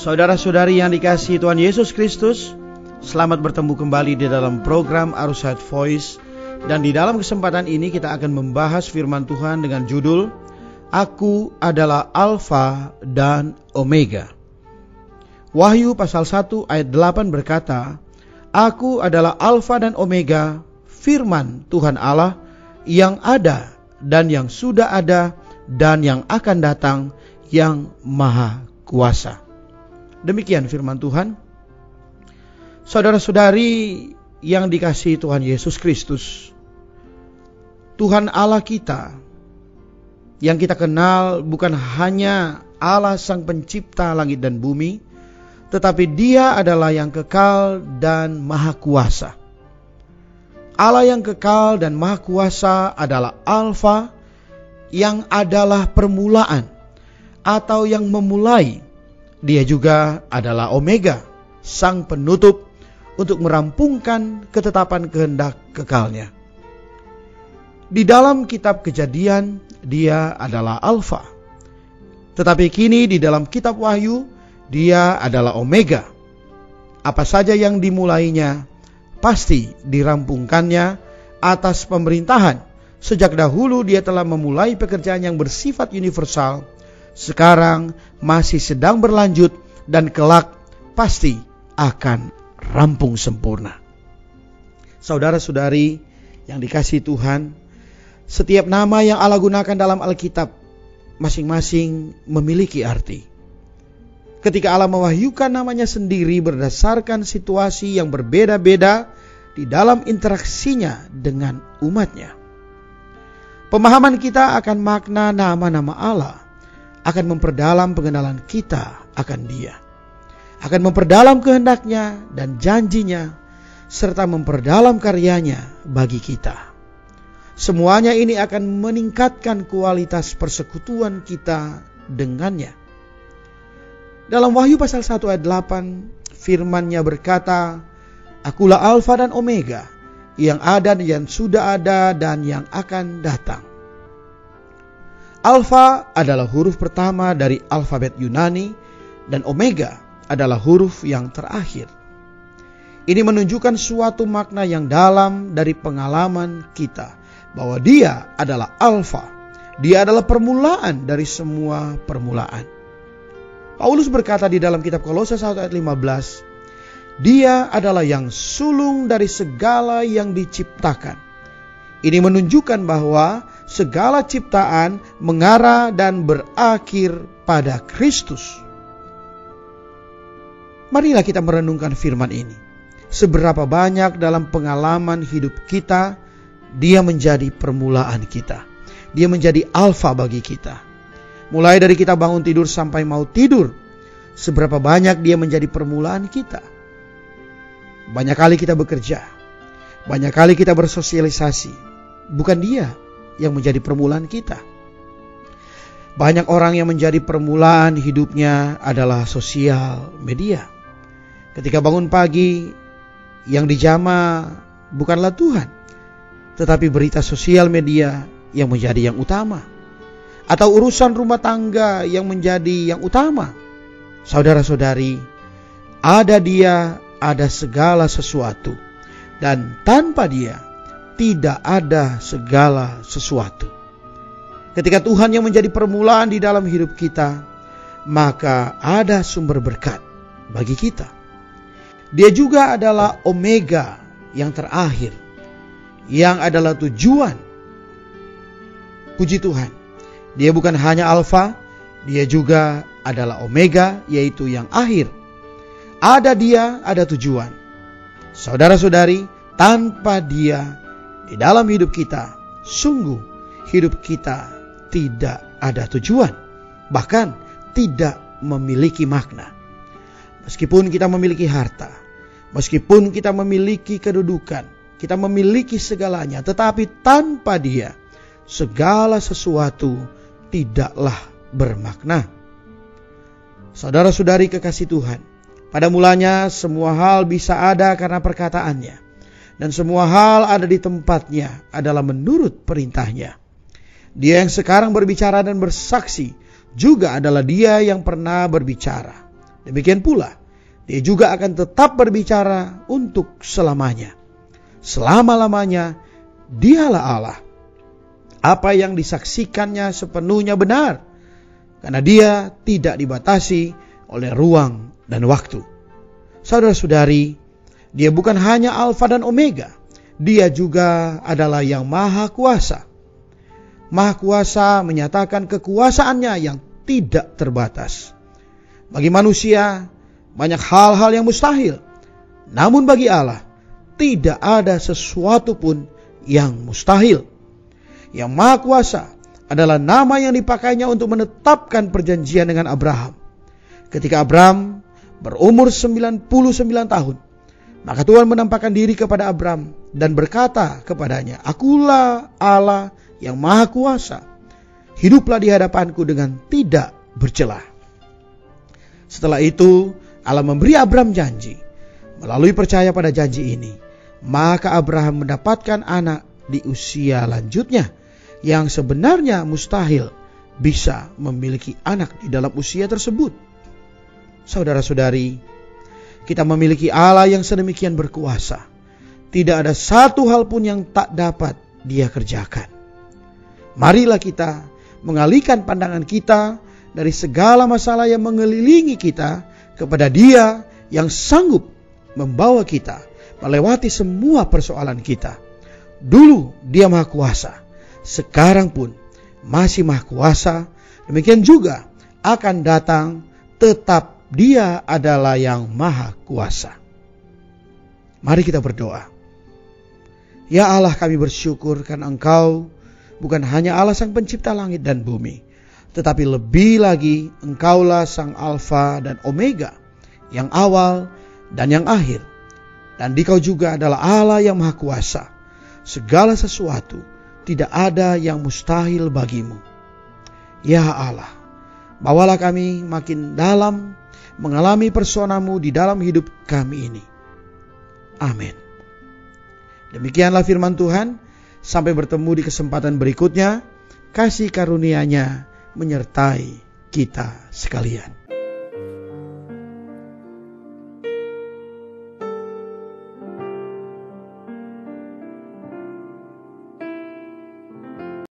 Saudara-saudari yang dikasihi Tuhan Yesus Kristus, selamat bertemu kembali di dalam program Arus Heart Voice. Dan di dalam kesempatan ini kita akan membahas firman Tuhan dengan judul Aku adalah Alfa dan Omega. Wahyu pasal 1 ayat 8 berkata, Aku adalah Alfa dan Omega, firman Tuhan Allah yang ada dan yang sudah ada dan yang akan datang, yang maha kuasa. Demikian firman Tuhan. Saudara-saudari yang dikasihi Tuhan Yesus Kristus, Tuhan Allah kita yang kita kenal bukan hanya Allah sang pencipta langit dan bumi, tetapi Dia adalah yang kekal dan maha kuasa. Allah yang kekal dan maha kuasa adalah Alfa, yang adalah permulaan atau yang memulai. Dia juga adalah Omega, sang penutup untuk merampungkan ketetapan kehendak kekalnya. Di dalam kitab Kejadian, Dia adalah Alfa. Tetapi kini di dalam kitab Wahyu, Dia adalah Omega. Apa saja yang dimulainya, pasti dirampungkannya atas pemerintahan. Sejak dahulu Dia telah memulai pekerjaan yang bersifat universal, sekarang masih sedang berlanjut, dan kelak pasti akan rampung sempurna. Saudara-saudari yang dikasihi Tuhan, setiap nama yang Allah gunakan dalam Alkitab masing-masing memiliki arti. Ketika Allah mewahyukan namanya sendiri berdasarkan situasi yang berbeda-beda di dalam interaksinya dengan umatnya. Pemahaman kita akan makna nama-nama Allah akan memperdalam pengenalan kita akan Dia, akan memperdalam kehendaknya dan janjinya, serta memperdalam karyanya bagi kita. Semuanya ini akan meningkatkan kualitas persekutuan kita dengannya. Dalam Wahyu pasal 1 ayat 8, firman-Nya berkata, Akulah Alfa dan Omega, yang ada dan yang sudah ada dan yang akan datang. Alfa adalah huruf pertama dari alfabet Yunani, dan Omega adalah huruf yang terakhir. Ini menunjukkan suatu makna yang dalam dari pengalaman kita, bahwa Dia adalah Alfa. Dia adalah permulaan dari semua permulaan. Paulus berkata di dalam kitab Kolose 1 ayat 15, Dia adalah yang sulung dari segala yang diciptakan. Ini menunjukkan bahwa segala ciptaan mengarah dan berakhir pada Kristus. Marilah kita merenungkan firman ini. Seberapa banyak dalam pengalaman hidup kita, Dia menjadi permulaan kita. Dia menjadi Alfa bagi kita. Mulai dari kita bangun tidur sampai mau tidur, seberapa banyak Dia menjadi permulaan kita. Banyak kali kita bekerja, banyak kali kita bersosialisasi. Bukan Dia yang menjadi permulaan kita. Banyak orang yang menjadi permulaan hidupnya adalah sosial media. Ketika bangun pagi, yang dijamah bukanlah Tuhan, tetapi berita sosial media yang menjadi yang utama, atau urusan rumah tangga yang menjadi yang utama. Saudara-saudari, ada Dia, ada segala sesuatu, dan tanpa Dia tidak ada segala sesuatu. Ketika Tuhan yang menjadi permulaan di dalam hidup kita, maka ada sumber berkat bagi kita. Dia juga adalah Omega yang terakhir, yang adalah tujuan. Puji Tuhan, Dia bukan hanya Alfa, Dia juga adalah Omega, yaitu yang akhir. Ada Dia, ada tujuan. Saudara-saudari, tanpa Dia di dalam hidup kita, sungguh hidup kita tidak ada tujuan, bahkan tidak memiliki makna. Meskipun kita memiliki harta, meskipun kita memiliki kedudukan, kita memiliki segalanya, tetapi tanpa Dia, segala sesuatu tidaklah bermakna. Saudara-saudari kekasih Tuhan, pada mulanya semua hal bisa ada karena perkataannya, dan semua hal ada di tempatnya adalah menurut perintahnya. Dia yang sekarang berbicara dan bersaksi juga adalah Dia yang pernah berbicara. Demikian pula, Dia juga akan tetap berbicara untuk selamanya. Selama-lamanya, Dialah Allah. Apa yang disaksikannya sepenuhnya benar, karena Dia tidak dibatasi oleh ruang dan waktu. Saudara-saudari, Dia bukan hanya Alfa dan Omega, Dia juga adalah yang Maha Kuasa. Maha Kuasa menyatakan kekuasaannya yang tidak terbatas. Bagi manusia, banyak hal-hal yang mustahil. Namun bagi Allah, tidak ada sesuatu pun yang mustahil. Yang Maha Kuasa adalah nama yang dipakainya untuk menetapkan perjanjian dengan Abraham. Ketika Abraham berumur 99 tahun, maka Tuhan menampakkan diri kepada Abraham dan berkata kepadanya, "Akulah Allah yang Maha Kuasa. Hiduplah di hadapanku dengan tidak bercela." Setelah itu, Allah memberi Abraham janji. Melalui percaya pada janji ini, maka Abraham mendapatkan anak di usia lanjutnya, yang sebenarnya mustahil bisa memiliki anak di dalam usia tersebut. Saudara-saudari, kita memiliki Allah yang sedemikian berkuasa. Tidak ada satu hal pun yang tak dapat Dia kerjakan. Marilah kita mengalihkan pandangan kita dari segala masalah yang mengelilingi kita kepada Dia yang sanggup membawa kita melewati semua persoalan kita. Dulu Dia Maha Kuasa, sekarang pun masih Maha Kuasa. Demikian juga akan datang, tetap Dia adalah yang Maha Kuasa. Mari kita berdoa. Ya Allah, kami bersyukur karena Engkau bukan hanya Allah Sang Pencipta langit dan bumi, tetapi lebih lagi Engkaulah Sang Alfa dan Omega, yang awal dan yang akhir. Dan Dikau juga adalah Allah yang Maha Kuasa. Segala sesuatu tidak ada yang mustahil bagimu. Ya Allah, bawalah kami makin dalam mengalami persona-Mu di dalam hidup kami ini. Amin. Demikianlah firman Tuhan. Sampai bertemu di kesempatan berikutnya. Kasih karunia-Nya menyertai kita sekalian.